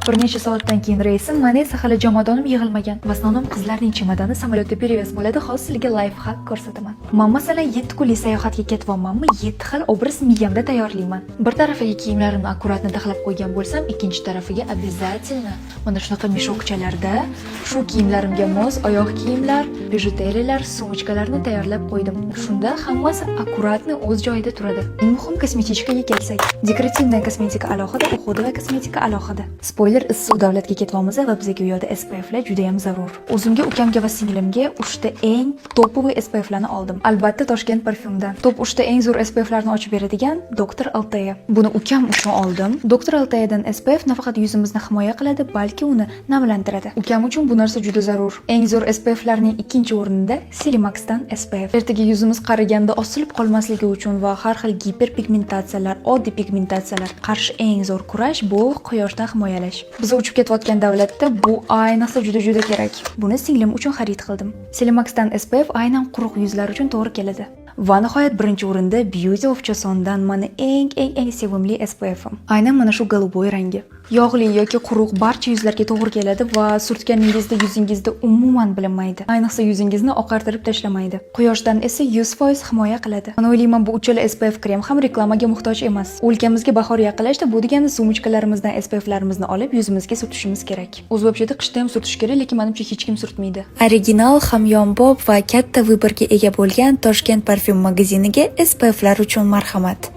Bir necha soatdan keyin reysim, mana esa hali jomadonim yig'ilmagan. Vasnonim qizlarning chemodani samolyotda perevez bo'ladi. Hozir sizga life hack ko'rsataman. Men masalan 7 kunlik sayohatga ketyapmanmi, 7 xil obraz miyamda tayyorlayman. Bir tarafiga kiyimlarimni akkuratni taxlab qo'ygan bo'lsam, ikkinchi tarafiga обязательно mana shunaqa meshokchalarda shu kiyimlarimga mos oyoq kiyimlar, bijuteriyalar, sumочкаlarni tayyorlab qo'ydim. Shunda hammasi akkuratni o'z joyida turadi. Eng muhim kosmetikaga kelsak, dekorativdan kosmetika alohida, uxudova kosmetika alohida. Spoiler, issiq davlatga ketyapmiz va bizga u yerda SPFlar juda ham zarur. O'zimga, ukamga va singlimga 3 ta eng topoviy SPFlarni oldim. Albatta Toshkent parfyumdan. Top 3 ta eng zo'r SPFlarni ochib beradigan Dr. Altaya. Buni ukam uchun oldim. Dr. Altayadan SPF nafaqat yuzimizni himoya qiladi, balki uni namlantiradi. Ukam uchun bu narsa juda zarur. Eng zo'r SPFlarning ikkinchi o'rnida Silimaxdan SPF. Ertaga yuzimiz qariganda osilib qolmasligi uchun va har xil giperpigmentatsiyalar, oddiy pigmentatsiyalar qarshi eng zo'r kurash bu quyoshdan himoyalash. Biz uchib ketayotgan davlatda bu ayniqsa juda kerak. Buni singlim uchun xarid qildim. Silimaxdan SPF aynan quruq yuzlar uchun to'g'ri keladi. Va nihoyat birinchi o'rinda Beauty of Chosondan mana eng sevimli SPF'im. Aynan mana shu голубой rangi. Yog'li yoki quruq barcha yuzlarga to'g'ri keladi va surtganingizda yuzingizda umuman bilinmaydi. Ayniqsa yuzingizni oqartirib tashlamaydi. Quyoshdan esa 100% himoya qiladi. Men o'ylayman bu uchala SPF krem ham reklamaga muhtoj emas. O'lkamizga bahor yaqinlashdi, bu degani sumочкаlarimizdan SPFlarimizni olib yuzimizga surtishimiz kerak. O'z vobchada qishda ham surtish kerak, lekin menimcha hech kim surtmaydi. Original, hamyonbop va katta viborga ega bo'lgan Toshkent parfyum magaziniga SPFlar uchun marhamat.